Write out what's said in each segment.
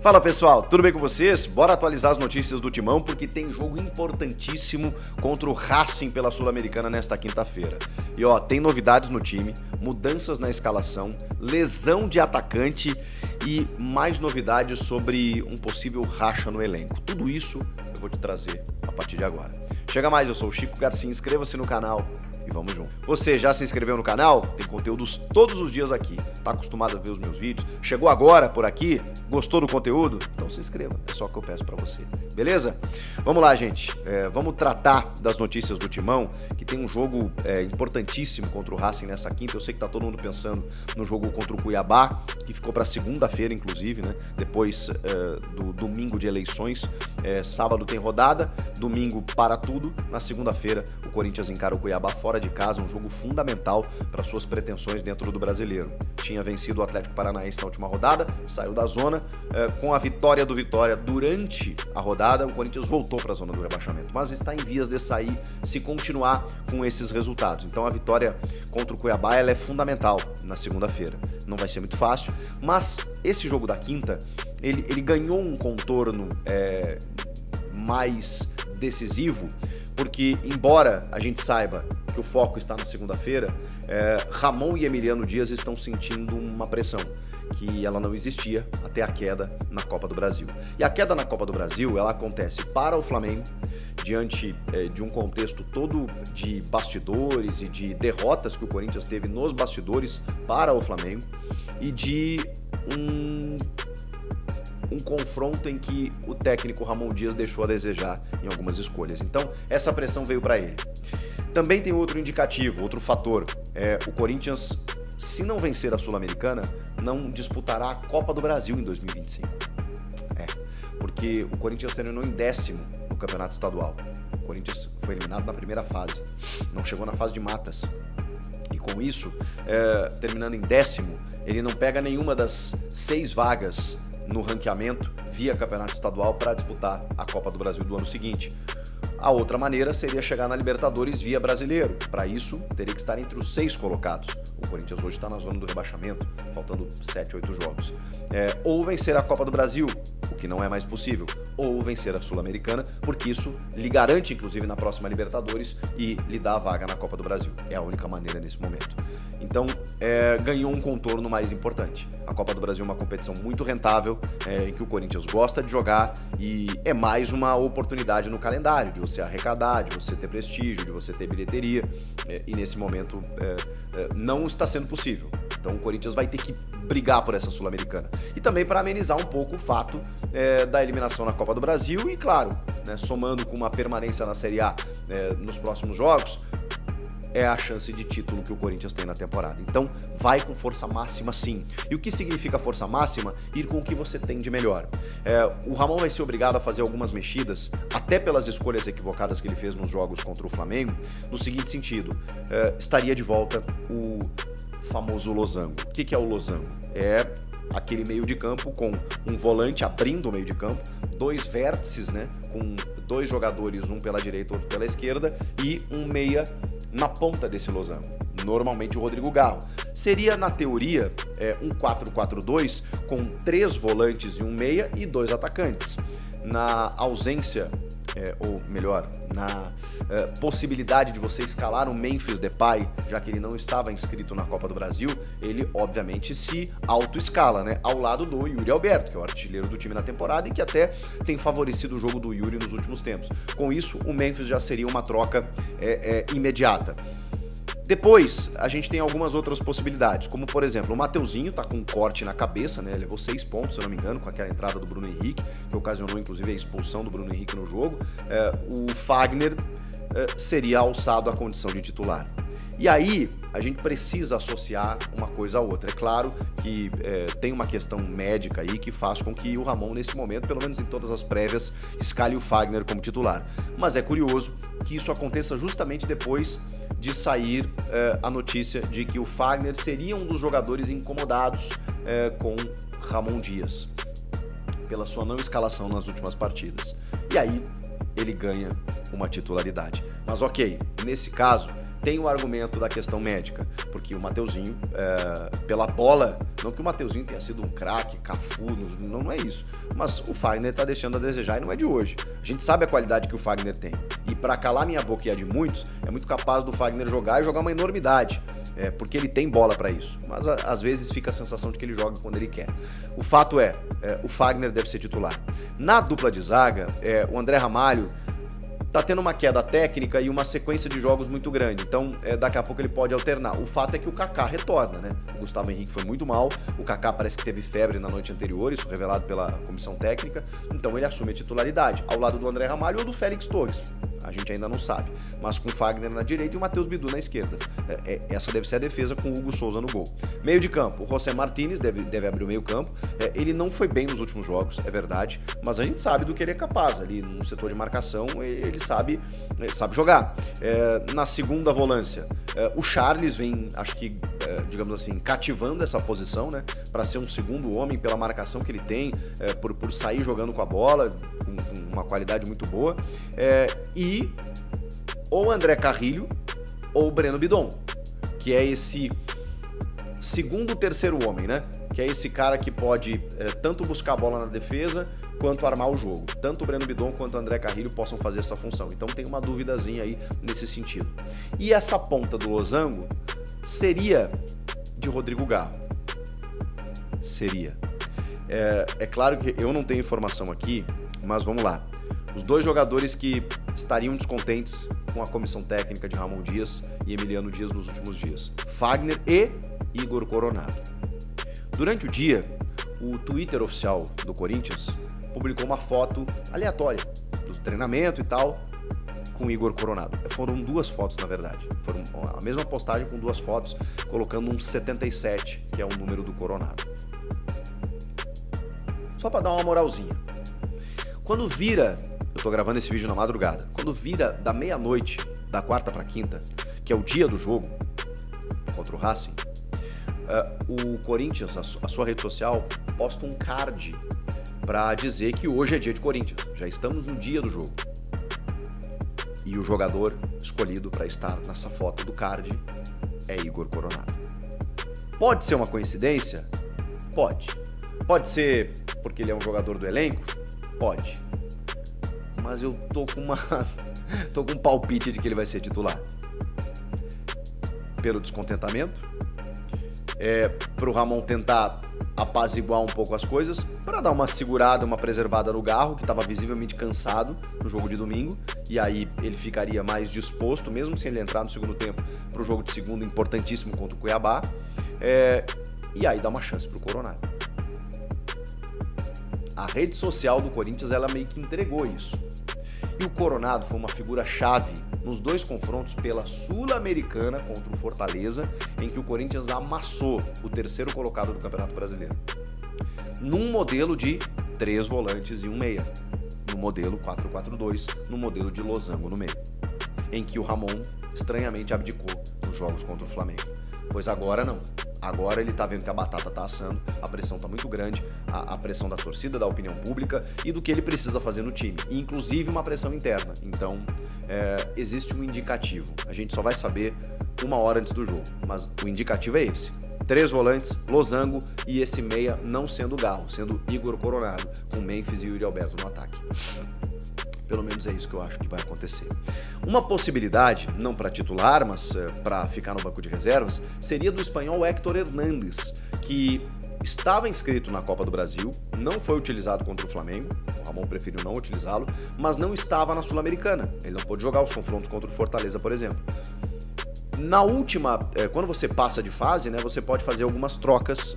Fala pessoal, tudo bem com vocês? Bora atualizar as notícias do Timão porque tem jogo importantíssimo contra o Racing pela Sul-Americana nesta quinta-feira. E ó, tem novidades no time, mudanças na escalação, lesão de atacante e mais novidades sobre um possível racha no elenco. Tudo isso eu vou te trazer a partir de agora. Chega mais, eu sou o Chico Garcia, inscreva-se no canal e vamos junto. Você já se inscreveu no canal? Tem conteúdos todos os dias aqui. Tá acostumado a ver os meus vídeos? Chegou agora por aqui? Gostou do conteúdo? Então se inscreva, é só o que eu peço pra você. Beleza? Vamos lá, gente. Vamos tratar das notícias do Timão, que tem um jogo importantíssimo contra o Racing nessa quinta. Eu sei que tá todo mundo pensando no jogo contra o Cuiabá, que ficou pra segunda-feira, inclusive, né? Depois do domingo de eleições. Sábado tem rodada, domingo para tudo. Na segunda-feira, o Corinthians encara o Cuiabá fora de casa, um jogo fundamental para suas pretensões dentro do Brasileiro. Tinha vencido o Atlético Paranaense na última rodada, saiu da zona. Com a vitória do Vitória durante a rodada, o Corinthians voltou para a zona do rebaixamento, mas está em vias de sair se continuar com esses resultados. Então a vitória contra o Cuiabá ela é fundamental na segunda-feira. Não vai ser muito fácil, mas esse jogo da quinta, ele ganhou um contorno mais decisivo, porque embora a gente saiba que o foco está na segunda-feira, Ramon e Emiliano Dias estão sentindo uma pressão que ela não existia até a queda na Copa do Brasil. E a queda na Copa do Brasil, ela acontece para o Flamengo, diante de um contexto todo de bastidores e de derrotas que o Corinthians teve nos bastidores para o Flamengo, e de um confronto em que o técnico Ramon Dias deixou a desejar em algumas escolhas. Então, essa pressão veio para ele. Também tem outro indicativo, outro fator. O Corinthians, se não vencer a Sul-Americana, não disputará a Copa do Brasil em 2025. Porque o Corinthians terminou em 10º no Campeonato Estadual. O Corinthians foi eliminado na primeira fase, não chegou na fase de matas. E com isso, terminando em 10º, ele não pega nenhuma das 6 vagas no ranqueamento via Campeonato Estadual para disputar a Copa do Brasil do ano seguinte. A outra maneira seria chegar na Libertadores via Brasileiro. Para isso, teria que estar entre os 6 colocados. O Corinthians hoje está na zona do rebaixamento, faltando 7, 8 jogos. Ou vencer a Copa do Brasil, o que não é mais possível, ou vencer a Sul-Americana, porque isso lhe garante, inclusive, na próxima Libertadores e lhe dá a vaga na Copa do Brasil. É a única maneira nesse momento. Então, ganhou um contorno mais importante. A Copa do Brasil é uma competição muito rentável, em que o Corinthians gosta de jogar e é mais uma oportunidade no calendário de você arrecadar, de você ter prestígio, de você ter bilheteria, e nesse momento não está sendo possível. Então o Corinthians vai ter que brigar por essa Sul-Americana. E também para amenizar um pouco o fato da eliminação na Copa do Brasil e, claro, somando com uma permanência na Série A nos próximos jogos, é a chance de título que o Corinthians tem na temporada. Então, vai com força máxima sim. E o que significa força máxima? Ir com o que você tem de melhor. O Ramon vai ser obrigado a fazer algumas mexidas, até pelas escolhas equivocadas que ele fez nos jogos contra o Flamengo, no seguinte sentido: estaria de volta o famoso losango. O que é o losango? É aquele meio de campo com um volante abrindo o meio de campo, 2 vértices, com 2 jogadores, um pela direita, outro pela esquerda, e um meia na ponta desse losango, normalmente o Rodrigo Garro. Seria, na teoria, um 4-4-2 com 3 volantes e um meia e 2 atacantes. Na ausência, ou melhor, na possibilidade de você escalar o Memphis Depay, já que ele não estava inscrito na Copa do Brasil, ele obviamente se auto-escala, ao lado do Yuri Alberto, que é o artilheiro do time na temporada e que até tem favorecido o jogo do Yuri nos últimos tempos. Com isso, o Memphis já seria uma troca imediata. Depois, a gente tem algumas outras possibilidades, como por exemplo, o Mateuzinho tá com um corte na cabeça, levou 6 pontos, se eu não me engano, com aquela entrada do Bruno Henrique, que ocasionou inclusive a expulsão do Bruno Henrique no jogo. O Fagner seria alçado à condição de titular. E aí, a gente precisa associar uma coisa à outra. É claro que tem uma questão médica aí que faz com que o Ramon, nesse momento, pelo menos em todas as prévias, escale o Fagner como titular. Mas é curioso que isso aconteça justamente depois de sair a notícia de que o Fagner seria um dos jogadores incomodados com Ramon Dias, pela sua não escalação nas últimas partidas. E aí ele ganha uma titularidade. Mas ok, nesse caso, tem o argumento da questão médica, porque o Mateuzinho, pela bola, não que o Mateuzinho tenha sido um craque, Cafu, não é isso, mas o Fagner tá deixando a desejar e não é de hoje. A gente sabe a qualidade que o Fagner tem, e para calar minha boca e a de muitos, é muito capaz do Fagner jogar e jogar uma enormidade, porque ele tem bola para isso, mas às vezes fica a sensação de que ele joga quando ele quer. O fato é, o Fagner deve ser titular. Na dupla de zaga, o André Ramalho tá tendo uma queda técnica e uma sequência de jogos muito grande, então daqui a pouco ele pode alternar. O fato é que o Kaká retorna, né? O Gustavo Henrique foi muito mal, o Kaká parece que teve febre na noite anterior, isso revelado pela comissão técnica, então ele assume a titularidade, ao lado do André Ramalho ou do Félix Torres. A gente ainda não sabe, mas com o Fagner na direita e o Matheus Bidu na esquerda. Essa deve ser a defesa com o Hugo Souza no gol. Meio de campo, o José Martínez deve abrir o meio campo. Ele não foi bem nos últimos jogos, é verdade, mas a gente sabe do que ele é capaz ali no setor de marcação, ele sabe jogar. Na segunda volância, o Charles vem, acho que, digamos assim, cativando essa posição, né, para ser um segundo homem pela marcação que ele tem, por sair jogando com a bola, com uma qualidade muito boa. E ou André Carrilho ou Breno Bidon, que é esse segundo, terceiro homem, né? Que é esse cara que pode tanto buscar a bola na defesa quanto armar o jogo. Tanto o Breno Bidon quanto o André Carrilho possam fazer essa função. Então tem uma duvidazinha aí nesse sentido. E essa ponta do losango seria de Rodrigo Garro. Seria. É claro que eu não tenho informação aqui, mas vamos lá. Os dois jogadores que estariam descontentes com a comissão técnica de Ramon Dias e Emiliano Dias nos últimos dias: Fagner e Igor Coronado. Durante o dia, o Twitter oficial do Corinthians publicou uma foto aleatória do treinamento e tal com Igor Coronado. Foram duas fotos, na verdade. Foram a mesma postagem com duas fotos, colocando um 77, que é o número do Coronado. Só para dar uma moralzinha. Quando vira, eu tô gravando esse vídeo na madrugada, quando vira da meia-noite, da quarta para quinta, que é o dia do jogo contra o Racing, o Corinthians, a sua rede social, posta um card para dizer que hoje é dia de Corinthians, já estamos no dia do jogo. E o jogador escolhido para estar nessa foto do card é Igor Coronado. Pode ser uma coincidência? Pode. Pode ser porque ele é um jogador do elenco? Pode. Mas eu tô com um palpite de que ele vai ser titular. Pelo descontentamento, pro Ramon tentar apaziguar um pouco as coisas, para dar uma segurada, uma preservada no Garro, que estava visivelmente cansado no jogo de domingo, e aí ele ficaria mais disposto, mesmo sem ele entrar no segundo tempo, para o jogo de segunda importantíssimo contra o Cuiabá, e aí dá uma chance pro Coronado. A rede social do Corinthians, ela meio que entregou isso. E o Coronado foi uma figura-chave nos dois confrontos pela Sul-Americana contra o Fortaleza, em que o Corinthians amassou o terceiro colocado do Campeonato Brasileiro. Num modelo de 3 volantes e 1 meia. No modelo 4-4-2, no modelo de losango no meio. Em que o Ramon estranhamente abdicou nos jogos contra o Flamengo. Pois agora não. Agora ele tá vendo que a batata tá assando, a pressão tá muito grande, a pressão da torcida, da opinião pública e do que ele precisa fazer no time, inclusive uma pressão interna. Então, existe um indicativo. A gente só vai saber 1 hora antes do jogo, mas o indicativo é esse. 3 volantes, losango e esse meia não sendo Garro, sendo Igor Coronado, com Memphis e Yuri Alberto no ataque. Pelo menos é isso que eu acho que vai acontecer. Uma possibilidade, não para titular, mas para ficar no banco de reservas, seria do espanhol Héctor Hernández, que estava inscrito na Copa do Brasil, não foi utilizado contra o Flamengo, o Ramon preferiu não utilizá-lo, mas não estava na Sul-Americana. Ele não pôde jogar os confrontos contra o Fortaleza, por exemplo. Na última, quando você passa de fase, né, você pode fazer algumas trocas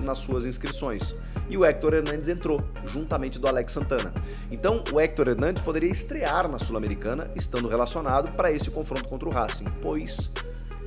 nas suas inscrições. E o Héctor Hernández entrou, juntamente do Alex Santana. Então, o Héctor Hernández poderia estrear na Sul-Americana, estando relacionado para esse confronto contra o Racing, pois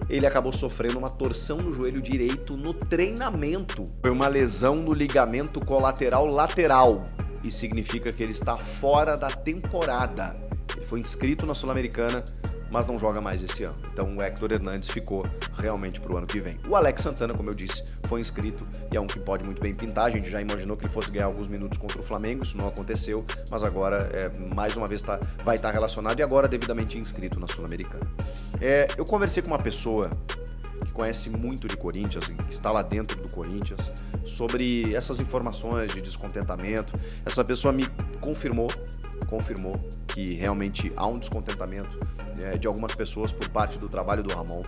ele acabou sofrendo uma torção no joelho direito no treinamento. Foi uma lesão no ligamento colateral lateral, e significa que ele está fora da temporada. Ele foi inscrito na Sul-Americana, mas não joga mais esse ano. Então o Héctor Hernandes ficou realmente para o ano que vem. O Alex Santana, como eu disse, foi inscrito e é um que pode muito bem pintar. A gente já imaginou que ele fosse ganhar alguns minutos contra o Flamengo, isso não aconteceu, mas agora mais uma vez vai estar relacionado e agora devidamente inscrito na Sul-Americana. Eu conversei com uma pessoa que conhece muito de Corinthians, que está lá dentro do Corinthians, sobre essas informações de descontentamento. Essa pessoa me confirmou que realmente há um descontentamento de algumas pessoas por parte do trabalho do Ramon,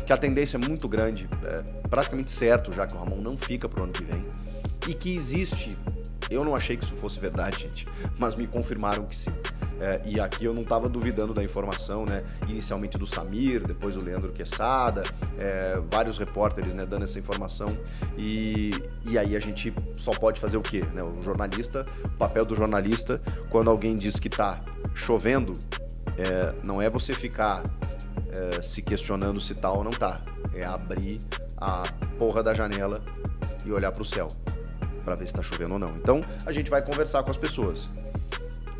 que a tendência é muito grande, praticamente certo já que o Ramon não fica pro ano que vem, e que existe, eu não achei que isso fosse verdade, gente, mas me confirmaram que sim. E aqui eu não estava duvidando da informação, né? Inicialmente do Samir, depois do Leandro Quesada, vários repórteres, né, dando essa informação. E aí a gente só pode fazer o quê? Né? O jornalista, o papel do jornalista, quando alguém diz que está chovendo, não é você ficar se questionando se tá ou não tá. É abrir a porra da janela e olhar para o céu para ver se está chovendo ou não. Então a gente vai conversar com as pessoas.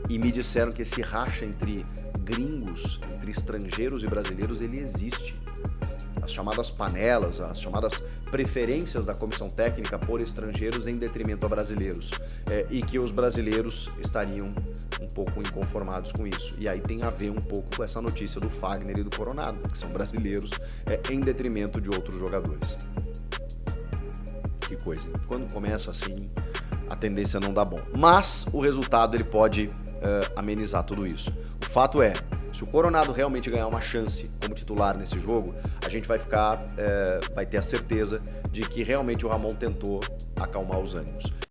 E me disseram que esse racha entre gringos, entre estrangeiros e brasileiros, ele existe. As chamadas panelas, as chamadas preferências da comissão técnica por estrangeiros em detrimento a brasileiros. E que os brasileiros estariam um pouco inconformados com isso. E aí tem a ver um pouco com essa notícia do Fagner e do Coronado, que são brasileiros em detrimento de outros jogadores. Que coisa, hein? Quando começa assim, a tendência não dá bom. Mas o resultado ele pode amenizar tudo isso. O fato é, se o Coronado realmente ganhar uma chance como titular nesse jogo, a gente vai ter a certeza de que realmente o Ramon tentou acalmar os ânimos.